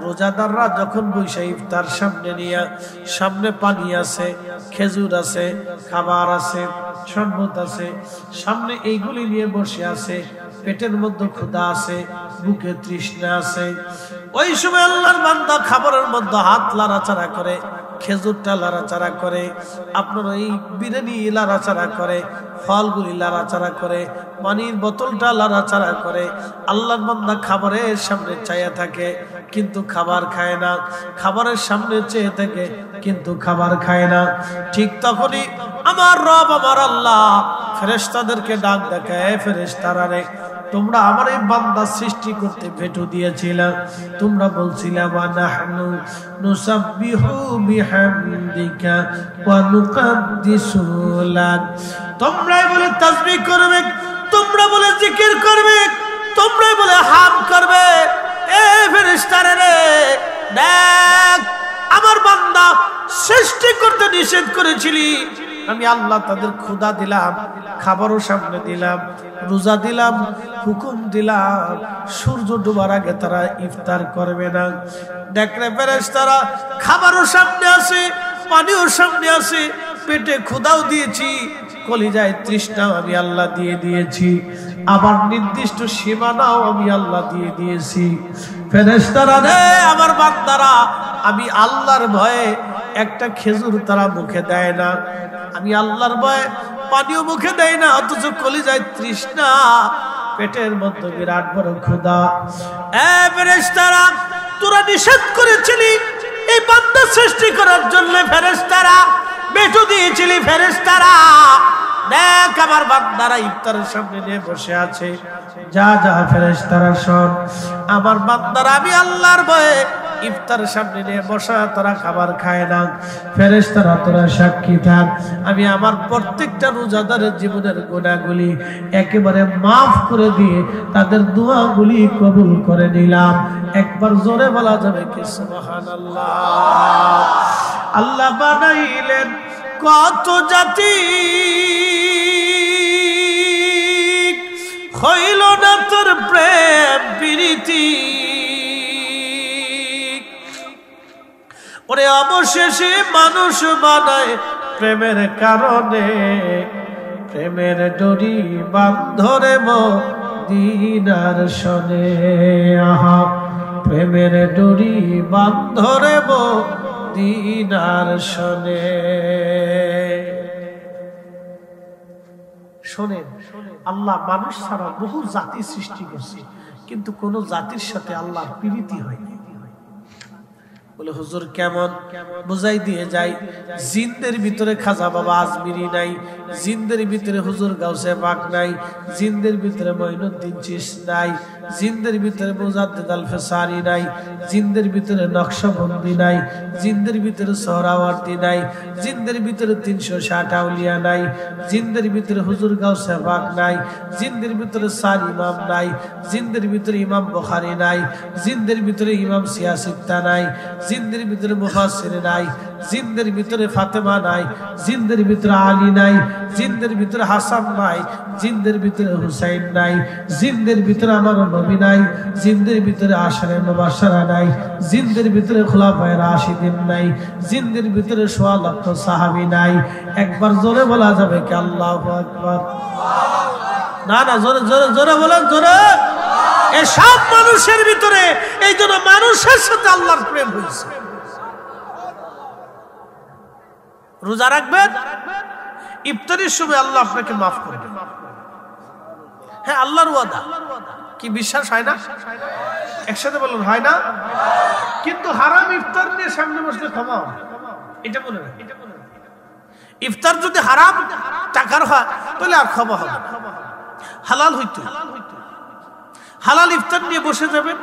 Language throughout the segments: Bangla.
রোজাদাররা যখন বৈশা ইফতার সামনে নিয়ে, সামনে পানি আছে, খেজুর আছে, খাবার আছে, শরবত আছে, সামনে এইগুলি নিয়ে বসে আছে, পেটের মধ্যে ক্ষুধা আছে, বুকে তৃষ্ণা আছে, ওই সময় আল্লাহর বান্দা খাবারের মধ্যে হাত লাড়াচাড়া করে, খেজুরটা লাড়াচাড়া করে, আপনার ওই বিরিয়ানি লাড়াচাড়া করে, ফলগুলি লাড়াচাড়া করে, পানির বোতলটা লাড়াচাড়া করে, আল্লাহর বান্দা খাবারের সামনে চাইয়া থাকে কিন্তু খাবার খায় না, খাবারের সামনে চেয়ে থাকে কিন্তু খাবার খায় না। ঠিক তখনই আমার রব আমার আল্লাহ ফেরেশতাদেরকে ডাক দেখায়, ফেরেশতারা রে, তোমরা আমার এই বান্দা সৃষ্টি করতে ভেটো দিয়েছিলা, তোমরা বলছিলা ওয়া নাহনু নুসাব্বিহু বিহামদিকা ওয়া নুকাদ্দিসু লাক, তোমরাই বলে তাসবিহ করবে, তোমরা বলে জিকির করবে, তোমরাই বলে হাম করবে। এ ফেরেশতারা রে, দেখ আমার বান্দা সৃষ্টি করতে নিষেধ করেছিলি, আমি আল্লাহ তাদের ক্ষুধা দিলাম, খাবারও সামনে দিলাম, রোজা দিলাম, হুকুম দিলাম, সূর্য ডোবার আগে তারা ইফতার করবে না। দেখলে ফেরেশতারা খাবারও সামনে আছে, পানিও সামনে আছে, পেটে ক্ষুধাও দিয়েছি, কলিজায় তৃষ্ণাও আমি আল্লাহ দিয়ে দিয়েছি, আবার নির্দিষ্ট সীমানাও আমি আল্লাহ দিয়ে দিয়েছি। ফেরেশতারা রে, আমার বান্দারা, আমি আল্লাহর ভয়ে একটা খেজুর তারা মুখে দেয় না, আমি আল্লাহর ভয়ে পানিও মুখে দেয় না, অথচ কলিজায় তৃষ্ণা, পেটের মধ্যে বিরাট বড় ক্ষুধা। এ ফেরেশতারা, তোরা নিষেধ করেছিলি এই বান্দা সৃষ্টি করার জন্য, ফেরেশতারা বেটো দিয়েছিলি, ফেরেশতারা দেখ আমার বান্দারা ইফতারের সামনে নিয়ে বসে আছে, যা যা ফেরেশতারা শোন, আমার বান্দারা আমি আল্লাহর ভয়ে ইফতারের সামনে নিয়ে বসা, তারা খাবার খায় না। ফেরেশতারা তোরা সাক্ষী থাক, আমি আমার প্রত্যেকটা রোজাদারের জীবনের গুনাহগুলি একেবারে মাফ করে দিয়ে তাদের দোয়াগুলি কবুল করে নিলাম। একবার জোরে বলা যাবে কি সুবহানাল্লাহ। আল্লাহ বানাইলেন কত জাতি, হইল না তোর প্রেম প্রীতি, ওরে অবশেষে মানুষ বানায় প্রেমের কারণে, প্রেমের ডরি বান্ধরে মদিনার শনে, আহা প্রেমের ডরি বান্ধরে মদিনার শনে। শোনেন, আল্লাহ মানুষ ছাড়া বহু জাতি সৃষ্টি করছে, কিন্তু কোন জাতির সাথে আল্লাহর প্রীতি হয়নি। বলে হুজুর কেমন? বুঝাই দিয়ে যাই, জিনদের ভিতরে খাজা বাবা আজমিরি নাই, জিনদের ভিতরে হুজুর গাউসে পাক নাই, জিনদের ভিতরে মঈনুদ্দিন চিশতি নাই, জিনদের ভিতরে মুজাদ্দিদ আল ফেসারি নাই, জিনদের ভিতরে নকশবন্দি নাই, জিনদের ভিতরে সোহরাওয়ার্দী নাই, জিনদের ভিতরে 360 আউলিয়া নাই, জিনদের ভিতরে হুজুর গাউসে পাক নাই, জিনদের ভিতরে চার ইমাম নাই, জিনদের ভিতরে ইমাম বুখারী নাই, জিনদের ভিতরে ইমাম সিয়াসিত্তা নাই, জিনদের ভিতরে মুফাসসির নাই, জিনদের ভিতরে ফাতেমা নাই, জিনদের ভিতরে আলী নাই, জিনদের ভিতরে হাসান নাই, জিনদের ভিতরে হুসাইন নাই, জিনদের ভিতরে আমার নবী নাই, জিনদের ভিতরে আশরে মুবাশশারা নাই, জিনদের ভিতরে খুলাফায়ে রাশিদিন নাই, জিনদের ভিতরে 1.5 লক্ষ সাহাবী নাই। একবার জোরে বলা যাবে কি আল্লাহু আকবার? না না, জোরে জোরে জোরে বলেন, জোরে। এই সব মানুষের ভিতরে, এই জন্য মানুষের সাথে আল্লাহর প্রেম হয়েছে। রোজা রাখবেন, ইফতারের সময় আল্লাহ আপনাকে মাফ করবেন। হ্যাঁ, আল্লাহর ওয়াদা। কি বিশ্বাস হয় না? একসাথে বলুন, হয় না? কিন্তু হারাম ইফতার নিয়ে সামনে বসলে ক্ষমা হবে, এটা বলে না। ইফতার যদি হারাম টাকার হয় তাহলে আর ক্ষমা হবে না, হালাল হইতো। হালাল ইফতার নিয়ে বসে যাবেন,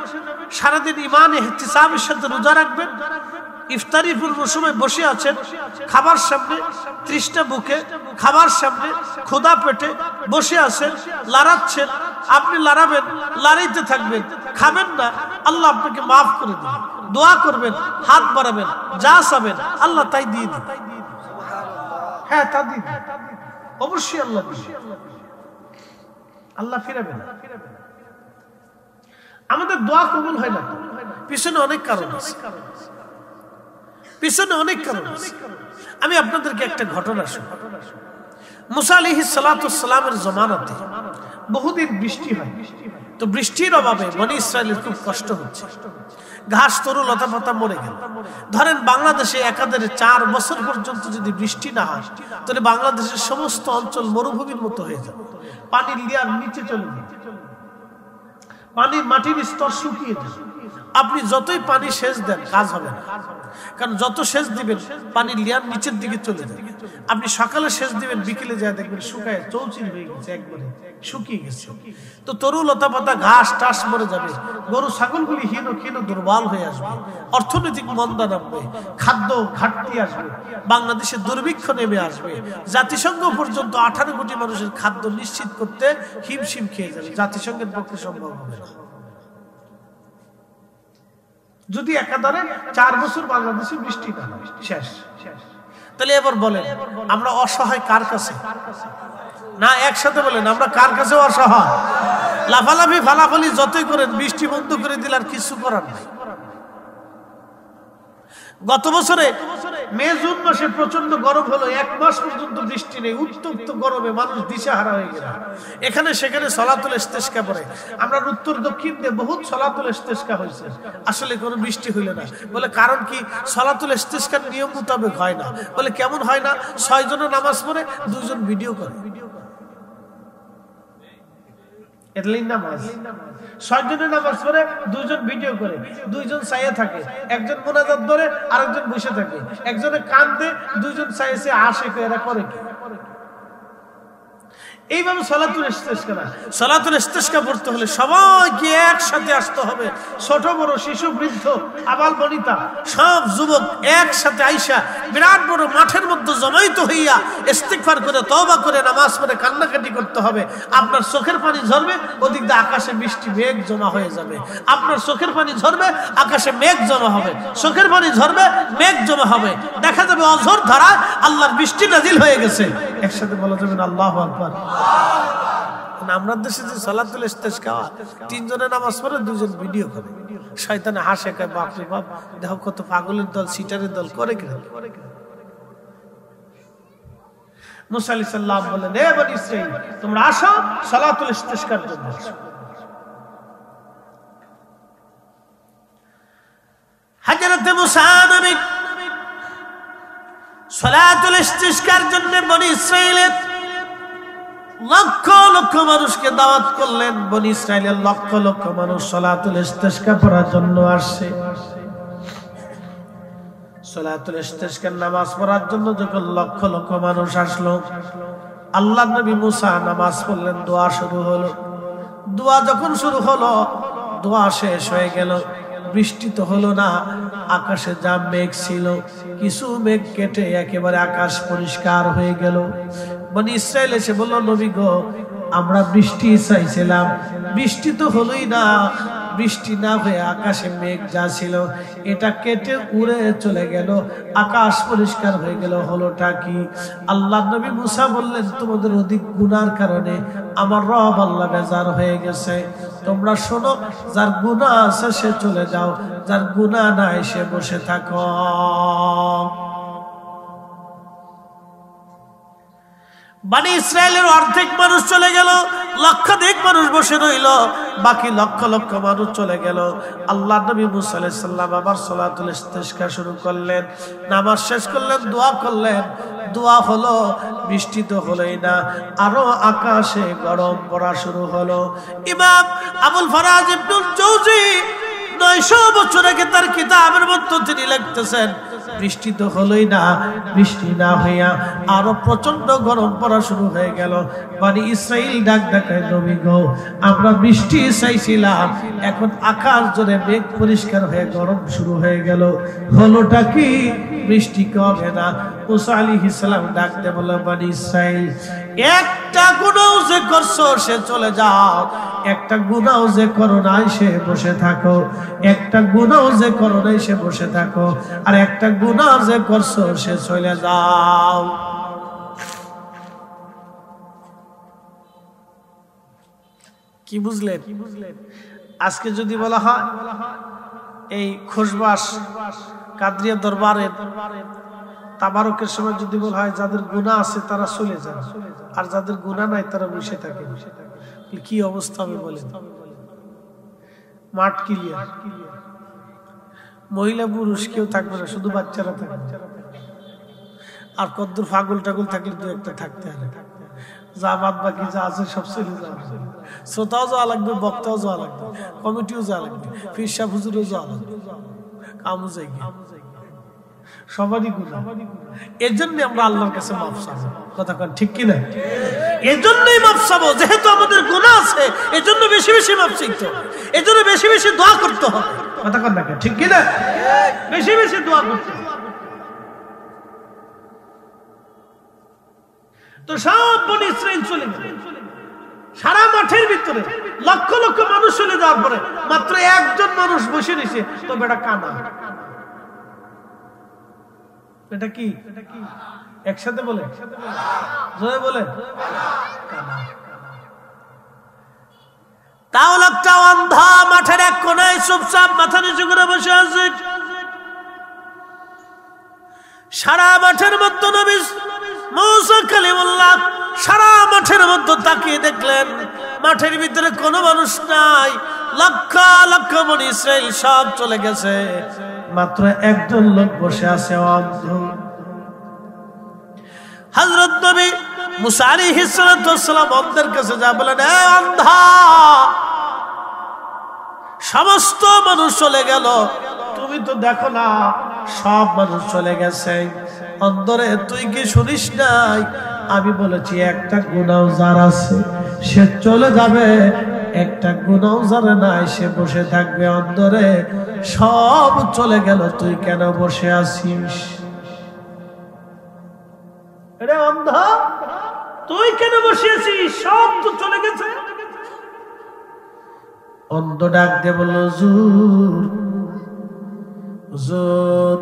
সারাদিন ঈমান ইহতিসাবের সাথে রোজা রাখবেন, ইফতারির পূর্ব সময় বসে আছেন, খাবার সামনে, তৃষ্ণা বুকে, খাবার সামনে, ক্ষুধা পেটে বসে আছেন, লড়াচ্ছেন, আপনি লড়াবেন, লড়াইতে থাকবেন, খাবেন না, আল্লাহ আপনাকে মাফ করে দিবেন। দোয়া করবেন, হাত বাড়াবেন, যা চাবেন আল্লাহ তাই দিয়ে দিবেন। হ্যাঁ, তা দিবেন, অবশ্যই আল্লাহ দিবেন, আল্লাহ ফিরাবেন। আমাদের দোয়া কবুল হয় না, পিছনে অনেক কারণ আছে, পিছনে অনেক কারণ আছে। আমি আপনাদেরকে একটা ঘটনা শোনাই। মুসা আলাইহিস সালাতু ওয়াস সালামের জামানাতে বহুদিন বৃষ্টি হয়, তো বৃষ্টির অভাবে বনি ইসরাইলের খুব কষ্ট হচ্ছে, ঘাস তরু লতা পাতা মরে গেল। ধরেন বাংলাদেশে একাধারে 4 বছর পর্যন্ত যদি বৃষ্টি না হয়, তাহলে বাংলাদেশের সমস্ত অঞ্চল মরুভূমির মতো হয়ে যাবে, পানি লেয়ার নিচে চলে যাবে, পানির মাটির স্তর শুকিয়ে যাবে। আপনি যতই পানি সেচ দেন কাজ হবে না, কারণ যত সেচ দিবেন পানির লেয়ার নিচের দিকে চলে যাবে। আপনি সকালে সেচ দিবেন, বিকেলে যায় দেখবেন শুকায় চৌচির হয়ে গেছে, একবারে শুকিয়ে গেছে। তো তরু লতা পাতা ঘাস টাস মরে যাবে, গরু ছাগলগুলি হীন ক্ষীণ দুর্বল হয়ে আসবে, অর্থনৈতিক মন্দা নামবে, খাদ্য ঘাটতি আসবে, বাংলাদেশে দুর্ভিক্ষ নেমে আসবে। জাতিসংঘ পর্যন্ত 18 কোটি মানুষের খাদ্য নিশ্চিত করতে হিমশিম খেয়ে যাবে, জাতিসংঘের পক্ষে সম্ভব হবে না যদি একাধারে 4 বছর বাংলাদেশে বৃষ্টি না হয়। শেষ। তাহলে এবার বলেন আমরা অসহায় কার কাছে? না, একসাথে বলেন আমরা কার কাছে অসহায়? লাফালাফি ফালাফালি যতই করেন, বৃষ্টি বন্ধ করে দিলে আর কিছু করার নাই। গত বছরে মে জুন মাসে প্রচন্ড গরম হলো, 1 মাস পর্যন্ত বৃষ্টি নেই, উত্তপ্ত গরমে মানুষ দিশাহারা হয়ে গেল। এখানে সেখানে সলাতুল ইস্তেসকা পড়ে। আমরা উত্তর দক্ষিণ দিয়ে বহুত সলাতুল ইস্তেসকা হয়েছে, আসলে কোনো বৃষ্টি হইল না। বলে কারণ কি? সলাতুল ইস্তেসকার নিয়ম মোতাবেক হয় না। বলে কেমন হয় না? 6 জনের নামাজ পড়ে 2 জন ভিডিও করে, নামাজ 6 জনের নামাজ পড়ে 2 জন ভিডিও করে, 2 জন চাইয়ে থাকে, একজন মুনাজাত ধরে আরেকজন বসে থাকে, একজনে কাঁদে 2 জন চাইছে আসে। এরা করে কি? এইভাবে সলাতুল ইস্তেসকা না। সলাতুল ইস্তেসকা পড়তে হলে সবাইকে একসাথে আসতে হবে, ছোট বড় শিশু বৃদ্ধ আবাল বনিতা সব যুবক একসাথে আইসা বিরাট বড় মাঠের মধ্যে জমাইত হইয়া ইস্তিগফার করে তওবা করে নামাজ পড়ে কান্নাকাটি করতে হবে। আপনার চোখের পানি ঝরবে, ওদিক দিয়ে আকাশে বৃষ্টি মেঘ জমা হয়ে যাবে। আপনার চোখের পানি ঝরবে, আকাশে মেঘ জমা হবে, চোখের পানি ঝরবে, মেঘ জমা হবে, দেখা যাবে অঝোর ধারায় আল্লাহর বৃষ্টি নাজিল হয়ে গেছে। একসাথে বলা যাবে না আল্লাহু আকবার। আমরা দেশে যে সলাতুল ইস্তেসকা 3 জনের নামাজ পড়ে 2 জন ভিডিও করে, শয়তানে হাসে, কয় বাপ রে বাপ, দেখো কত পাগলের দল, সিটারের দল করে কিনা। মুসা আলাইহিস সালাম বলেন, হে বনি ইসরাইল, তোমরা আসো সলাতুল ইস্তেসকার জন্য। হযরত মুসা নবী সলাতুল ইস্তেসকার জন্য বনি ইসরাইলের লক্ষ লক্ষ মানুষকে দাওয়াত করলেন। বনি ইসরাইলের লক্ষ লক্ষ মানুষ সলাতুল ইস্তেসকা পড়ার জন্য আসছে। সলাতুল ইস্তেসকার নামাজ পড়ার জন্য যখন লক্ষ লক্ষ মানুষ আসলো, আল্লাহর নবী মুসা নামাজ পড়লেন, দোয়া শুরু হলো। দোয়া যখন শুরু হলো, দোয়া শেষ হয়ে গেল, বৃষ্টি তো হলো না। আকাশে যা মেঘ ছিল, কিছু মেঘ কেটে একেবারে আকাশ পরিষ্কার হয়ে গেল। বনি ইসরাইল এসে বলল, নবী গো, আমরা বৃষ্টি চাইছিলাম, বৃষ্টি তো হলোই না। বৃষ্টি না হয়ে আকাশে মেঘ যা ছিল এটা কেটে উড়ে চলে গেল, আকাশ পরিষ্কার হয়ে গেল, হলোটা কি? আল্লাহ নবী মুসা বললেন, তোমাদের অধিক গুনার কারণে আমার রব আল্লাহ বেজার হয়ে গেছে। তোমরা শোনো, যার গুনাহ আছে সে চলে যাও, যার গুনাহ নাই সে বসে থাকো। বনি ইসরায়েলের অর্ধেক মানুষ চলে গেল, লক্ষাধিক মানুষ বসে রইল, বাকি লক্ষ লক্ষ মানুষ চলে গেল। আল্লাহ নবী মুসা আলাইহিস সালাম আবার সলাতুল ইস্তেসকা শুরু করলেন, নামাজ শেষ করলেন, দোয়া করলেন। দোয়া হলো, বৃষ্টি তো হলোই না, আরো আকাশে গরম পড়া শুরু হলো। ইমাম আবুল ফারাজ ইবনুল জাওজি 900 বছর আগে তার কিতাবের মধ্যে তিনি লিখতেছেন, বৃষ্টি তো হলোই না, বৃষ্টি না হইয়া আরো প্রচন্ড গরম পড়া শুরু হয়ে গেল। বনি ইসরাইল ডাক ডাকায়, নবী গো, আমরা বৃষ্টি চাইছিলাম, এখন আকাশ জুড়ে মেঘ পরিষ্কার হয়ে গরম শুরু হয়ে গেল, হলোটা কি? বৃষ্টি কমে না। মুসা আলাইহিস সালাম ডাকতে বলল, বনি ইসরাইল, একটা গুনাহ যে করছো সে চলে যাও, একটা গুনাহ যে করো নাই সে বসে থাকো, একটা গুনাহ যে করো নাই সে বসে থাকো, আর একটা গুনাহ যে করছো সে চলে যাও। কি বুঝলেন? আজকে যদি বলা হয় এই খোশবাস কাদরিয়া দরবারের তাবারকের সময় যদি বলা হয় যাদের গুনাহ আছে তারা চলে যায়, আর যাদের গুনাহ নাই তারা বসে থাকে, কি অবস্থা হবে বলেন? মাঠ ক্লিয়ার, মহিলা পুরুষ কেউ থাকবে না, শুধু বাচ্চারা থাকবে, আর কদ্দুর ফাগল টাগল থাকলে দু একটা থাকতে হবে, যা বাদ বাকি যা আছে সব চলে যাবে। শ্রোতাও যাওয়া লাগবে, বক্তাও যাওয়া লাগবে, কমিটিও যাওয়া লাগবে, পীর সাহেব হুজুরও যাওয়া লাগবে, কামও যাই সবারই গুনাহ। এর জন্য আমরা আল্লাহর কাছে মাফ চাবো, কথা কন ঠিক কিনা? এর জন্যই মাফ চাবো, যেহেতু আমাদের গুনাহ আছে, এর জন্য বেশি বেশি মাফ চাইতে হবে, এর জন্য বেশি বেশি দোয়া করতে হবে, কথা কন না ঠিক কিনা? বেশি বেশি দোয়া করতে হবে। তো সব বনি ইসরাইল চলে গেল, সারা মাঠের ভিতরে লক্ষ লক্ষ মানুষ চলে যাওয়ার পরে মাত্র একজন মানুষ বসে নিছে, তো বেটা কানা। এটা কি একসাথে বলে, জোরে বলে, তাও লোকটা অন্ধা মাঠের এক কোনায় চুপচাপ মাথা নিচু করে বসে আছে। সারা মাঠের মধ্যে নবী মুসা কালিমুল্লাহ সারা মাঠের মধ্যে তাকিয়ে দেখলেন মাঠের ভিতরে কোনো মানুষ নাই, লক্ষ লক্ষ বনি ইসরাইল সব চলে গেছে, মাত্র একজন লোক বসে আছে অন্ধ। হযরত নবী মুসা আলাইহিস সালাম অন্ধের কাছে যা বলেন, এ অন্ধা, সমস্ত মানুষ চলে গেল, তুমি তো দেখো না সব মানুষ চলে গেছে, অন্তরে তুই কি শুনিস নাই আমি বলেছি একটা গুনাহ যার আছে সে চলে যাবে, একটা গুনাহ যার নাই সে বসে থাকবে, অন্তরে সব চলে গেল, তুই কেন বসে আছিস? আরে অন্ধা, তুই কেন বসে আছিস? সব তো চলে গেছে। অন্ধ ডাক দিয়ে বলল, হুজুর হুজুর,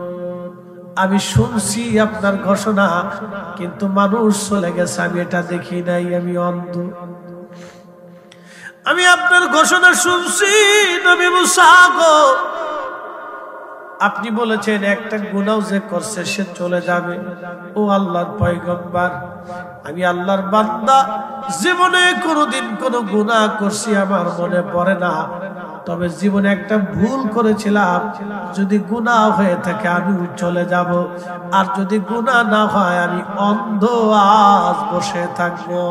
আমি শুনছি আপনার ঘোষণা, কিন্তু মানুষ চলে গেছে আমি এটা দেখি নাই, আমি অন্ধ। আমি আপনার ঘোষণা শুনছি নবী মুসা গো, আপনি বলেছেন একটা গুনাহ যে করছে সে চলে যাবে। ও আল্লাহর পয়গম্বর, আমি আল্লাহর বান্দা, জীবনে কোনোদিন কোনো গুনাহ করছি আমার মনে পড়ে না, তবে জীবনে একটা ভুল করেছিলাম, যদি গুনাহ হয়ে থাকে আমি চলে যাব, আর যদি গুনাহ না হয় আমি অন্ধ আজ বসে থাকবো।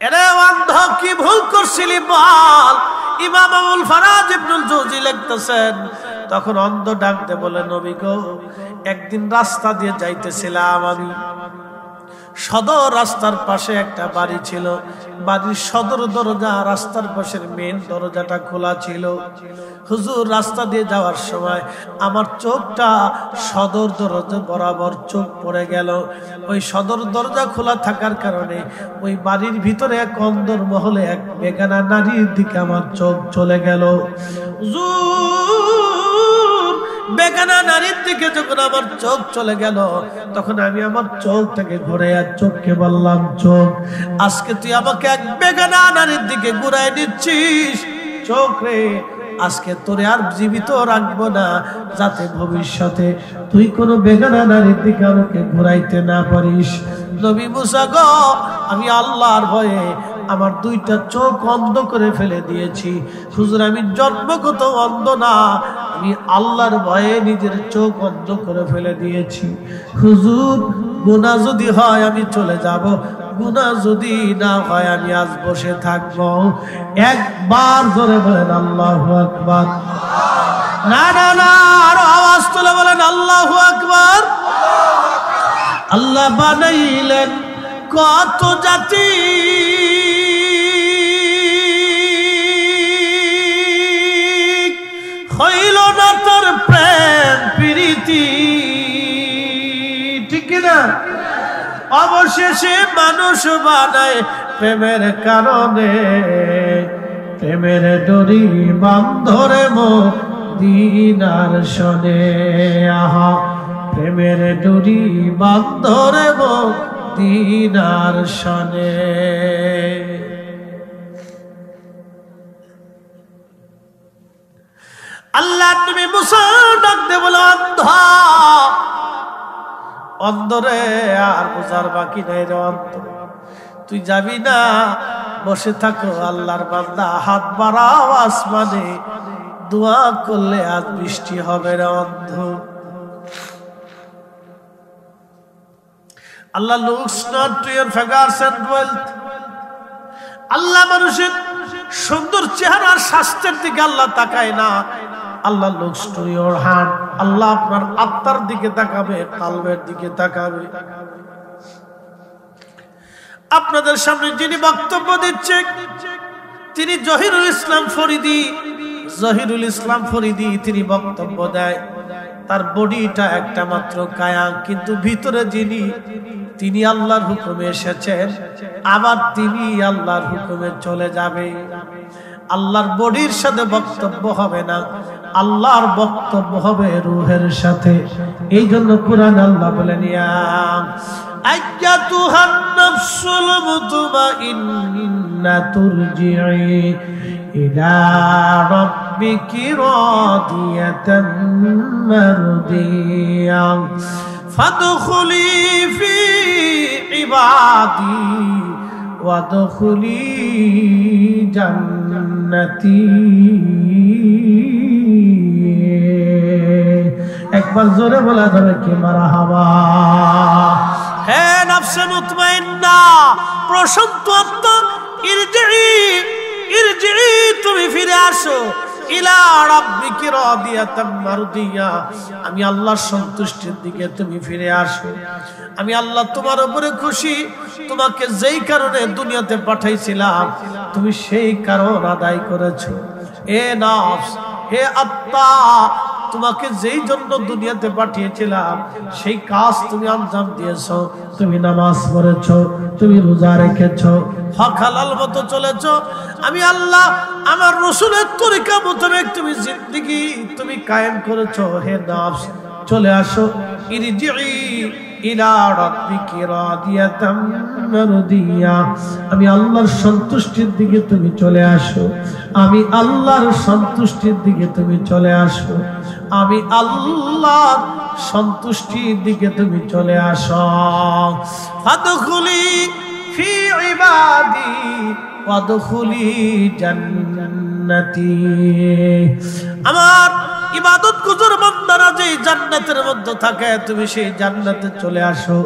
এরে অন্ধ, কি ভুল করছিলি বল? ইমাম আবুল ফারাজ ইবনুল জৌজি লিখতেছেন, তখন অন্ধ ডাকতে বলে, নবী গো, একদিন রাস্তা দিয়ে যাইতেছিলাম আমি, সদর রাস্তার পাশে একটা বাড়ি ছিল, বাড়ির সদর দরজা রাস্তার পাশের মেন দরজাটা খোলা ছিল। হুজুর, রাস্তা দিয়ে যাওয়ার সময় আমার চোখটা সদর দরজা বরাবর চোখ পড়ে গেল। ওই সদর দরজা খোলা থাকার কারণে ওই বাড়ির ভিতরে এক অন্দর মহলে এক বেগানা নারীর দিকে আমার চোখ চলে গেল। বেগানা নারীর দিকে যখন আমার চোখ চলে গেল, তখন আমি আমার চোখটাকে ঘুরে আর চোখকে বললাম, চোখ, আজকে তুই আমাকে এক বেগানা নারীর দিকে ঘুরাই দিচ্ছিস, চোখ রে, আজকে তোরে আর জীবিত রাখবো না, যাতে ভবিষ্যতে তুই কোনো বেগানা নারীর দিকে আমাকে ঘুরাইতে না পারিস। নবী মুসা গো, আমি আল্লাহর ভয়ে আমার দুইটা চোখ অন্ধ করে ফেলে দিয়েছি। হুজুর, আমি জন্মগত অন্ধ না, আমি আল্লাহর ভয়ে নিজের চোখ অন্ধ করে ফেলে দিয়েছি। হুজুর, গুনাহ যদি হয় আমি চলে যাব, গুনাহ যদি না হয় আমি আজ বসে থাকবো। একবার জোরে বলেন আল্লাহু আকবার। না না না, আরো আওয়াজ তুলে বলেন আল্লাহু আকবার। আল্লাহ বানাইলেন কত জাতি, হইল না তোর প্রেম প্রীতি, ঠিক না? অবশেষে মানুষ বানায় প্রেমের কারণে, প্রেমের ডরি বান্ধরে মদিনার শনে, আহা, প্রেমের ডরি বান্ধরে মদিনার শনে। আল্লাহ নবী মুসা ডাক দে বলে, অন্ধ অন্ধরে আর বুঝার বাকি নাই রে অন্ধ, তুই যাবি না, বসে থাকো। আল্লাহর বান্দা হাত বাড়াও আসমানে, দোয়া করলে আজ বৃষ্টি হবে রে অন্ধ। আল্লাহ looks not to your figures and wealth. আল্লাহ মানুষের সুন্দর চেহারা আর স্বাস্থ্যের দিকে আল্লাহ তাকায় না। আল্লাহ looks to your heart. আল্লাহ আপনার আত্মার দিকে তাকাবে, কলবের দিকে তাকাবে। আপনাদের সামনে যিনি বক্তব্য দিচ্ছেন তিনি জহিরুল ইসলাম ফরিদি। জহিরুল ইসলাম ফরিদি তিনি বক্তব্য দেয়, তার বডিটা একটা মাত্র কায়া, কিন্তু ভিতরে যিনি, তিনি আল্লাহর হুকুমে এসেছেন, আবার তিনি আল্লাহর হুকুমে চলে যাবে। আল্লাহর বডির সাথে বক্তব্য হবে না, আল্লাহর বক্তব্য হবে রূহের সাথে। এই জন্য কুরআন আল্লাহ বলেন, ইয়া আইয়াতুহান নাফসুল মুতমাইন্না তুরজিই ইলা রাব্বিকি রাদিয়াতাম মারদিয়া ফাদখুলি ফি ইবাদি ওয়াদখুলি জান্নাতি। একবার জোরে বলা যাবে কি মারহাবা। হে নফসে মুতমাইন্না, প্রশান্ত আত্মা, ইরজিই ইরজিই, তুমি ফিরে আসো, ইলা রাব্বিকি রাদিয়াতাম মারদিয়া, আমি আল্লাহর সন্তুষ্টির দিকে তুমি ফিরে আসো। আমি আল্লাহ তোমার উপরে খুশি, তোমাকে যেই কারণে দুনিয়াতে পাঠাইছিলাম তুমি সেই কারণ আদায় করেছো। এ নফস, হে আত্মা, তোমাকে যেই জন্য দুনিয়াতে পাঠিয়েছিলাম সেই কাজ তুমি আঞ্জাম দিয়েছো। তুমি নামাজ পড়েছো, তুমি রোজা রেখেছো, হক হালাল মতো চলেছো। আমি আল্লাহ আমার রাসূলের তরিকা মোতাবেক তুমি জিন্দেগি তুমি কায়েম করেছো। হে নফস, চলে আসো, ইরজিই ইলা রাব্বিকি রাদিয়াতাম মারদিয়া, আমি আল্লাহর সন্তুষ্টির দিকে তুমি চলে আসো। আমি আল্লাহর সন্তুষ্টির দিকে তুমি চলে আসো। আমি আল্লাহর সন্তুষ্টির দিকে তুমি চলে আসো। ফাদখুলি ফি ইবাদি ওয়াদখুলি জান্নাতি, আমার ইবাদত গুজার বান্দারা যে জান্নাতের মধ্যে থাকে তুমি সেই জান্নাতে চলে আসো।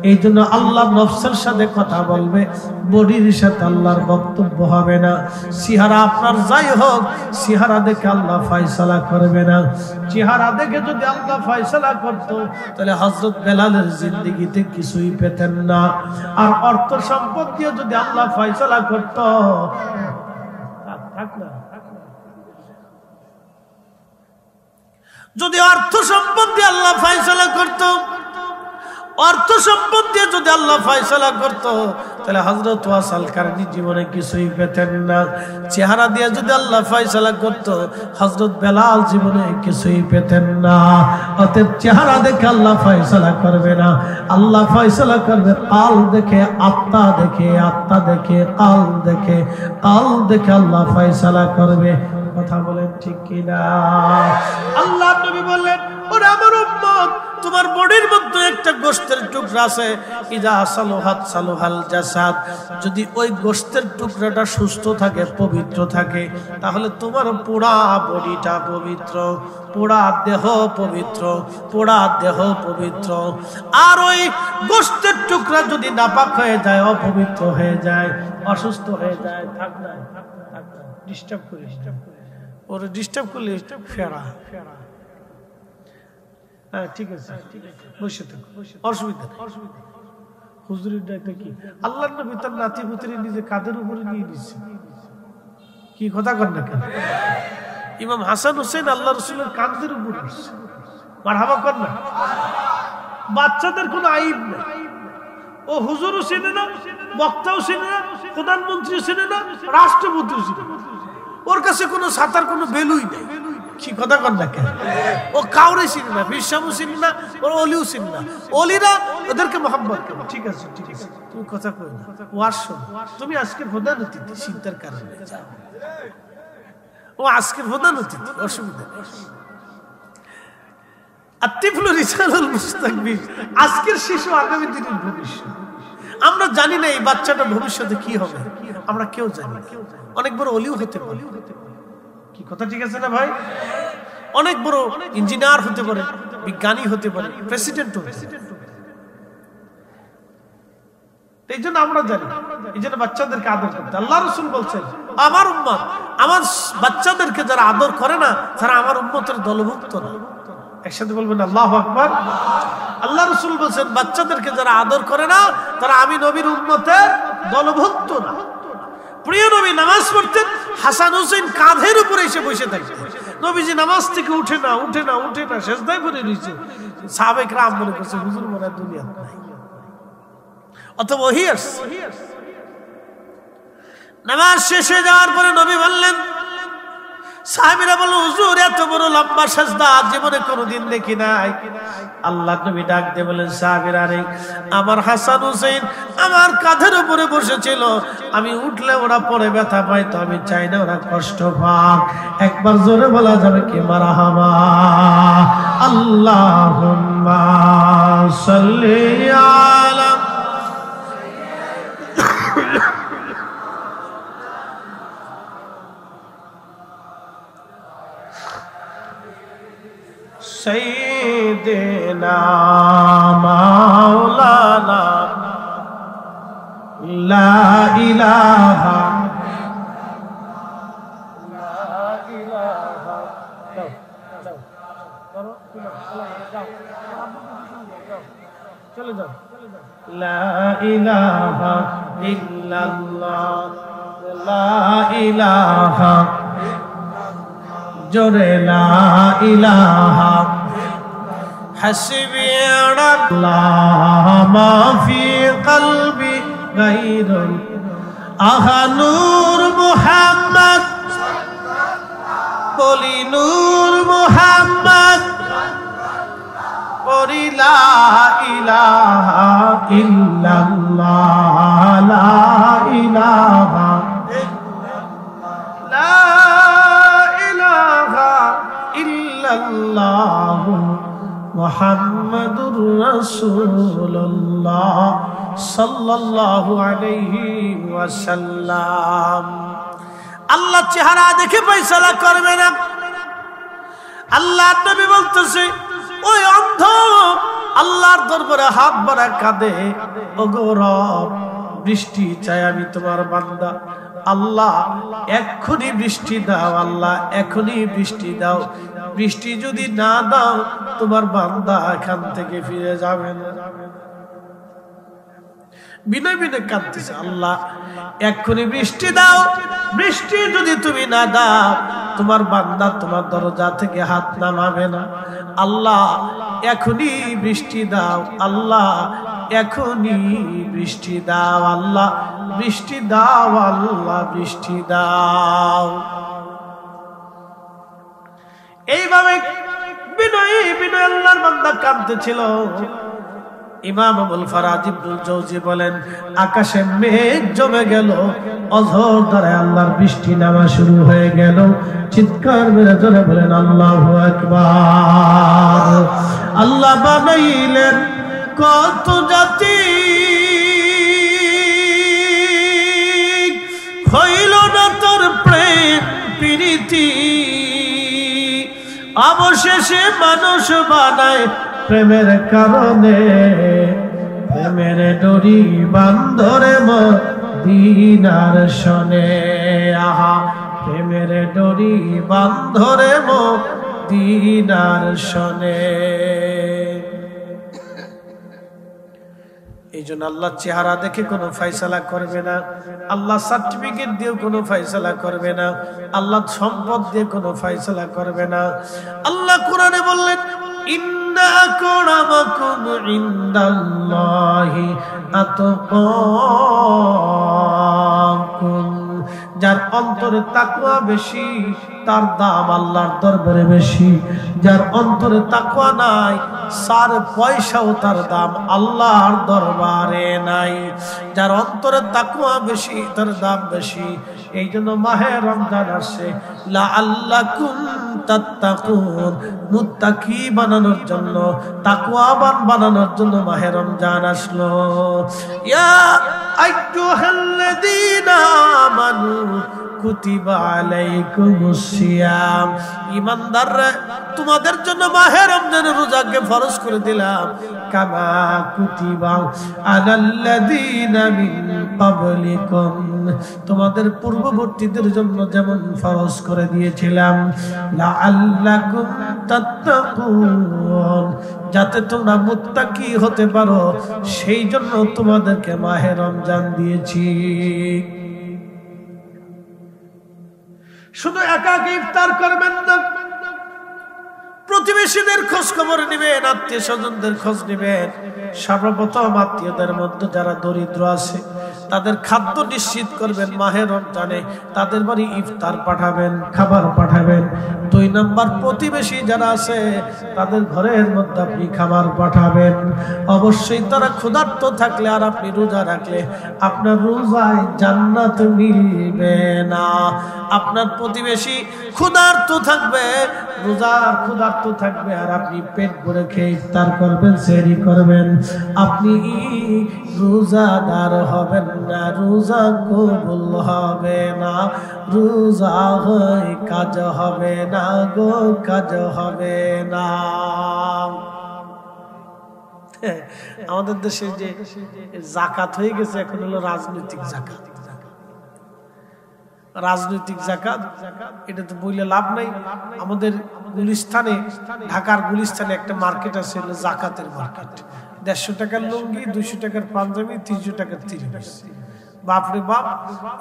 এই জন্য আল্লাহ নফসের সাথে কথা বলবে, বডির সাথে আল্লাহর বক্তব্য হবে না। চেহারা আপনার যাই হোক, চেহারা দেখে আল্লাহ ফয়সালা করবে না। চেহারা দেখে যদি আল্লাহ ফয়সালা করতো তাহলে হযরত বেলালের জিন্দেগিতে কিছুই পেতেন না। আর অর্থ সম্পদ দিয়ে যদি আল্লাহ ফয়সালা করতো, থাক না, যদি অর্থ সম্পদ দিয়ে আল্লাহ ফয়সালা করত, অর্থ সম্পদ দিয়ে যদি আল্লাহ ফয়সালা করত তাহলে হযরত ওয়াসাল কারণী জীবনে কিছুই পেতেন না। চেহারা দিয়ে যদি আল্লাহ ফয়সালা করত হযরত বেলাল জীবনে কিছুই পেতেন না। অতএব চেহারা দেখে আল্লাহ ফয়সালা করবে না, আল্লাহ ফয়সালা করবে কাল দেখে, আত্মা দেখে, আত্মা দেখে কাল দেখে, কাল দেখে আল্লাহ ফয়সালা করবে। কথা বলেন ঠিক কিনা? আল্লাহ নবী বললেন, ওরে আমার উম্মত, তোমার বডির মধ্যে একটা গোশতের টুকরা আছে, ইজা সালুহাত সালুহাল জাসাদ, যদি ওই গোশতের টুকরাটা সুস্থ থাকে, পবিত্র থাকে, তাহলে তোমার পুরা বডিটা পবিত্র, পুরা দেহ পবিত্র, পুরা দেহ পবিত্র। আর ওই গোশতের টুকরা যদি নাপাক হয়ে যায়, অপবিত্র হয়ে যায়, অসুস্থ হয়ে যায়, থাক না, ডিস্টার্ব করিস না, ওর ডিস্টার্ব করলে ফেরা। হ্যাঁ ঠিক আছে, বসে থাকো, অসুবিধা হুজুরের ডাকটা কি? আল্লাহর নবী তার নাতি পুত্রী নিজে কাঁধের উপরে নিয়ে দিচ্ছে। কি কথা কর না কেন? ইমাম হাসান হোসেন আল্লাহ রসুলের কাঁধের উপরে মারহাবা কর না। বাচ্চাদের কোনো আইব নেই। ও হুজুরও চেনে না, বক্তাও চেনে না, প্রধানমন্ত্রীও চেনে না, রাষ্ট্রপতিও চেনে না। ওর কাছে কোনো ছাতার কোনো ভ্যালুই নেই। কি কথা কর না কেন? ও কাউরে চিনি না, বিশ্বামও চিনি না, ওর অলিও চিনি না। অলিরা ওদেরকে মহব্বত করে। ঠিক আছে, ঠিক আছে, তুমি কথা কই না, ও আসো, তুমি আজকে প্রধান অতিথি, চিন্তার কারণে যাও। ও আজকের প্রধান অতিথি, অসুবিধা নেই। আতিফুল রিসালুল মুস্তাকবির, আজকের শিশু আগামী দিনের ভবিষ্যৎ। আমরা জানি না এই বাচ্চাটা ভবিষ্যতে কি হবে, আমরা কেউ জানি না। অনেক বড় ওলিও হতে পারে, কি কথা ঠিক আছে না ভাই? অনেক বড় ইঞ্জিনিয়ার হতে পারে, বিজ্ঞানী হতে পারে, প্রেসিডেন্ট হতে পারে। এই জন্য আমরা জানি, এই জন্য বাচ্চাদেরকে আদর করতে। আল্লাহ রাসূল বলছেন, আমার উম্মত, আমার বাচ্চাদেরকে যারা আদর করে না, তারা আমার উম্মতের দলভুক্ত না। একসাথে বলবেন আল্লাহু আকবার। আল্লাহ রাসূল বলছেন, বাচ্চাদেরকে যারা আদর করে না, তারা আমি নবীর উম্মতের দলভুক্ত না। প্রিয় নবী নামাজ পড়তেন, হাসান হুসেন কাঁধের উপরে এসে বসে থাকতেন। নবীজি নামাজ থেকে উঠে না সিজদায় পড়ে রয়েছে। সাহাবায়ে কেরাম মনে করছে হুজুর মনে হয় দুনিয়াতে নাই, অথবা ওহী আসছে। নামাজ শেষ হয়ে যাওয়ার পরে নবী বললেন, সাহাবীরা বলল, হুজুর এত বড় লম্বা সিজদা জীবনে কোনোদিন দেখি নাই। আল্লাহ নবী ডাক দিয়ে বলেন, সাহাবীরা রে, আমার হাসান হুসেন আমার কাঁধের উপরে বসেছিল, আমি উঠলে ওরা পরে ব্যথা পায়, তো আমি চাই না ওরা কষ্ট পাক। একবার জোরে বলা যাবে কি মারহাবা? আল্লাহুম্মা সাল্লি আলা সাইয়্যিদিনা মাওলানা লা ইলাহা চলে যাও, লা ইলাহা ইল্লাল্লাহ, লা ইলাহা, জোরে লা ইলাহা, হাসবি আল্লাহ মা ফি কলবি গায়রুল আহা নূর মুহাম্মদ, বলি নূর মুহাম্মদ, বলি লা ইলাহা ইল্লাল্লাহ, লা ইলাহা ইল্লাল্লাহ মুহাম্মাদুর রাসূলুল্লাহ সাল্লাল্লাহু আলাইহি ওয়াসাল্লাম। আল্লাহ চেহারা দেখে ফয়সালা করবে না। আল্লাহ নবী বলতেছে, ওই অন্ধ আল্লাহর দরবারে হাত বাড়া কাঁদে, ওগো রব বৃষ্টি চাই আমি তোমার বান্দা, আল্লাহ এক্ষুনি বৃষ্টি দাও, আল্লাহ এখনই বৃষ্টি দাও। বৃষ্টি যদি না দাও তোমার বান্দা এখান থেকে ফিরে যাবে না। বিনয় বিনয় কাঁদতেছে, আল্লাহ এক্ষুনি বৃষ্টি দাও। বৃষ্টি যদি তুমি না দাও তোমার বান্দা তোমার দরজা থেকে হাত নামাবে না। আল্লাহ এখনই বৃষ্টি দাও, আল্লাহ এখনই বৃষ্টি দাও, আল্লাহ বৃষ্টি দাও, আল্লাহ বৃষ্টি দাও। এইভাবে বিনয় বিনয় আল্লাহর বান্দা কাঁদতেছিল। ইমাম আবুল ফারাজ ইবনুল জাওজি বলেন, আকাশে মেঘ জমে গেল, অঝোর ধারে আল্লাহর বৃষ্টি নামা শুরু হয়ে গেল। চিৎকার মেরে জোরে বলেন আল্লাহু আকবার। আল্লাহ বানাইলেন কত জাতি, হইল না তোর প্রেম প্রীতি, অবশেষে মানুষ বানায় প্রেমের কারণে। প্রেমের ডরি বান্ধরে মদিনার শনে, আহা প্রেমের ডরি বান্ধরে মদিনার শনে। এই জন্য আল্লাহ চেহারা দেখে কোনো ফয়সালা করবে না, আল্লাহ সার্টিফিকেট দিয়ে কোনো ফয়সালা করবে না, আল্লাহ সম্পদ দিয়ে কোনো ফয়সালা করবে না। আল্লাহ কোরআনে বললেন, ইন্না আকরামাকুম ইনদাল্লাহি আতকাকুম, যার অন্তরে তাকওয়া বেশি তার দাম আল্লাহর দরবারে বেশি। যার অন্তরে তাকওয়া নাই সার পয়সাও তার দাম আল্লাহর দরবারে নাই। যার অন্তরে তাকওয়া বেশি তার দাম বেশি। এই জন্য মাহে রমজান আসে লাআল্লাকুম তাত্তাকুন, মুত্তাকি বানানোর জন্য, তাকওয়াবান বানানোর জন্য মাহে রমজান আসলো। ইয়া আইয়ুহাল্লাযীনা আমানু কুতিবা আলাইকুমুস সিয়াম, ঈমানদাররা তোমাদের জন্য মাহে রমজানের রোজাকে ফরজ করে দিলাম। কামা কুতিবা আলাল্লাযীনা মিন ক্বাবলিকুম, তোমাদের পূর্ববর্তীদের জন্য যেমন ফরজ করে দিয়েছিলাম। লাআল্লাকুম তাত্তাকুন, যাতে তোমরা মুত্তাকি হতে পারো সেই জন্য তোমাদেরকে মাহে রমজান দিয়েছি। শুধু একাকী ইফতার করবেন না, প্রতিবেশীদের খোঁজ খবর নেবেন, আত্মীয় স্বজনদের খোঁজ নেবেন। সর্বপ্রথম আত্মীয়দের মধ্যে যারা দরিদ্র আছে তাদের খাদ্য নিশ্চিত করবেন মাহে রমজানে, তাদের বাড়ি ইফতার পাঠাবেন, খাবার পাঠাবেন। 2 নাম্বার, প্রতিবেশী যারা আছে তাদের ঘরের মধ্যে আপনি খাবার পাঠাবেন। অবশ্যই তারা ক্ষুধার্ত থাকলে আর আপনি রোজা রাখলে আপনার রোজায় জান্নাত মিলবে না। আপনার প্রতিবেশী ক্ষুধার্ত থাকবে, রোজার ক্ষুধার্ত থাকবে, আর আপনি পেট ভরে খেয়ে ইফতার করবেন, সেহরি করবেন, আপনি রোজাদার হবেন না, রোজা কবুল হবে না, রোজা হয় কাজ হবে না গো, কাজ হবে না। আমাদের দেশে যে যাকাত হয়ে গেছে এখন হলো রাজনৈতিক যাকাত। রাজনৈতিক যাকাত এটা তো বললে লাভ নাই। আমাদের গুলিস্তানে, ঢাকার গুলিস্তানে একটা মার্কেট আছে যাকাতের মার্কেট। 150 টাকার লুঙ্গি, 200 টাকার পাঞ্জাবি, 300 টাকার তিরমিস। বাপরে বাপ,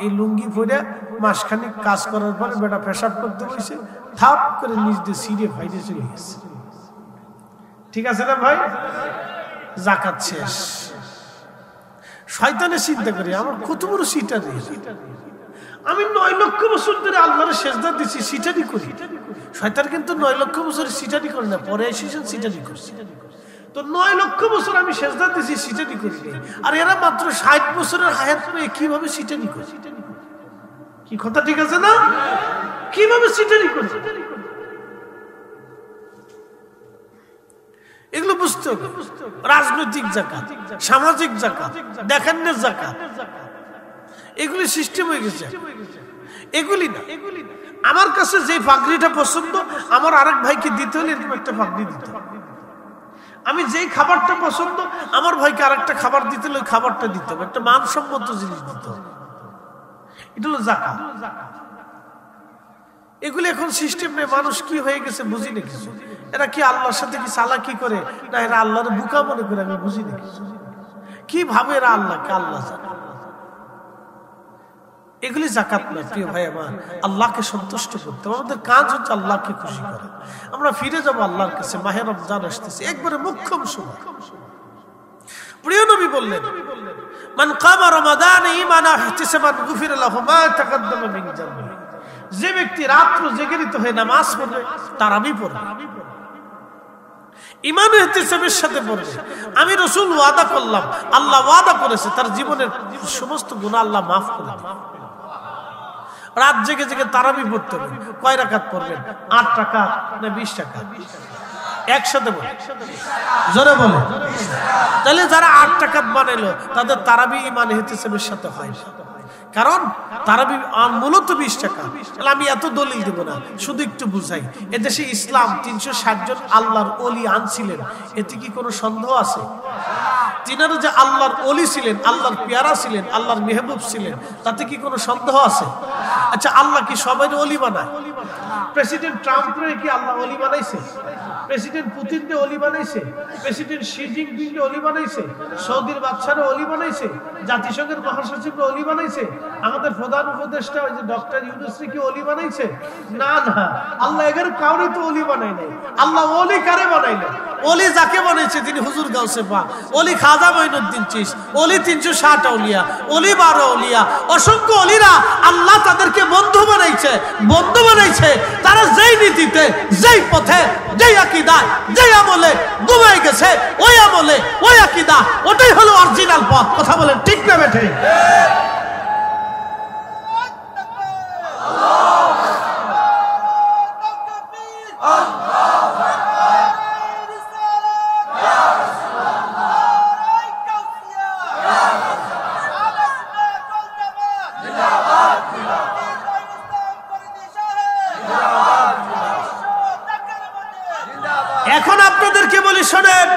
এই লুঙ্গি পরে মাসখানিক কাজ করার পরে বেটা পেশাব করতে বসে থাপ করে নিজ দিয়ে সিঁড়ে ফাইডে চলে গেছে। ঠিক আছে না ভাই? যাকাত শেষ। শয়তানে চিন্তা করি আমার কত বড় সিটা দিয়ে, আমি 9 লক্ষ বছর ধরে আল্লাহর সেজদা দিচ্ছি, সিটারি করি। শয়তান কিন্তু 9 লক্ষ বছর সিটারি করে না, পরে এসেছেন সিটারি করছে। তো 9 লক্ষ বছর আমি সেজদা দিচ্ছি, সিটারি করি, আর এরা মাত্র 60 বছরের হায়াত পেয়ে কিভাবে সিটারি করে? কি কথা ঠিক আছে না? কিভাবে সিটারি করে? এগুলো বুঝতে হবে। রাজনৈতিক যাকাত, সামাজিক যাকাত, দেখানোর যাকাত, এগুলি সিস্টেম হয়ে গেছে। এগুলি না, আমার কাছে যে পাগড়িটা পছন্দ আমার আরেক ভাইকে দিতে হলে এরকম একটা পাগড়ি দিতে হবে। আমি যেই খাবারটা পছন্দ আমার ভাইকে আরেকটা খাবার দিতে হলে ওই খাবারটা দিতে হবে, একটা মানসম্মত জিনিস দিতে হবে। এটা হলো যাকাত। এগুলি এখন সিস্টেম নেই। মানুষ কি হয়ে গেছে বুঝি না কিছু। এরা কি আল্লাহর সাথে কি চালাকি করে না এরা আল্লাহর বুকা মনে করে? আমি বুঝি না কিছু। কি ভাবে এরা আল্লাহকে? আল্লাহ জানে। এগুলি যাকাত না প্রিয় ভাই আমার। আল্লাহকে সন্তুষ্ট করতে আমাদের কাজ হচ্ছে আল্লাহকে খুশি করা। আমরা ফিরে যাব আল্লাহর কাছে। মাহে রমজান আসতেছে, একবারে মুখ্যম সময়। প্রিয় নবী বললেন, মান কামা রমাদান ঈমানান ওয়া ইহতিসাবান গুফিরা লাহু মা তাকাদ্দামা মিন যামবি। যে ব্যক্তি রাত্র জেগে হয়ে নামাজ পড়বে, তারাবি পড়বে, ঈমান ও ইহতিসাবের সাথে পড়বে, আমি রাসূল ওয়াদা করলাম, আল্লাহ ওয়াদা করেছে তার জীবনের সমস্ত গুনাহ আল্লাহ মাফ করে দেবে। রাত জেগে জেগে তারাবি পড়তে হবে। কয় রাকাত পড়বেন? 8 রাকাত না 20 রাকাত? একসাথে বলে, জোরে বলে। তাহলে যারা 8 রাকাত বানাইলো তাদের তারাবি ঈমান ইহতিসাবের সাথে হয় না। কারণ তারাবি মূলত 20 টাকা। তাহলে আমি এত দলিল দেব না, শুধু একটু বুঝাই। এদেশে ইসলাম 360 জন আল্লাহর ওলি আনছিলেন, এতে কি কোনো সন্দেহ আছে? তিনারা যে আল্লাহর ওলি ছিলেন, আল্লাহর পেয়ারা ছিলেন, আল্লাহর মেহবুব ছিলেন, তাতে কি কোনো সন্দেহ আছে? আচ্ছা, আল্লাহ কি সবাই ওলি বানায়? প্রেসিডেন্ট ট্রাম্পরে কি আল্লাহ ওলি বানাইছে? প্রেসিডেন্ট পুতিনকে ওলি বানাইছে? প্রেসিডেন্ট শি জিনপিংকে ওলি বানাইছে? সৌদির বাদশারে ওলি বানাইছে? জাতিসংঘের মহাসচিবকে ওলি বানাইছে? আমাদের প্রধান উপদেষ্টা ওই যে ডক্টর ইউনূসকে কি ওলি বানাইছে? না না, আল্লাহ এর কাউরে তো ওলি বানাই নাই। আল্লাহ ওলি কারে বানাইলেন? ওলি যাকে বানাইছে তিনি হুজুর গাউসে পাক, ওলি খাজা মঈনুদ্দিন চিশ, ওলি 360 আউলিয়া, ওলি 12 আউলিয়া, অসংখ্য ওলিরা আল্লাহ তাদেরকে বন্ধু বানাইছে। বন্ধু বানাইছে তারা যেই নীতিতে, যেই পথে, যেই আকীদায়, যেই আমলে ডুবে গেছে, ওই আমলে, ওই আকীদা, ওটাই হলো অরিজিনাল পথ। কথা বলেন ঠিক না বেঠে? এখন আপনাদেরকে বলি শোনেন,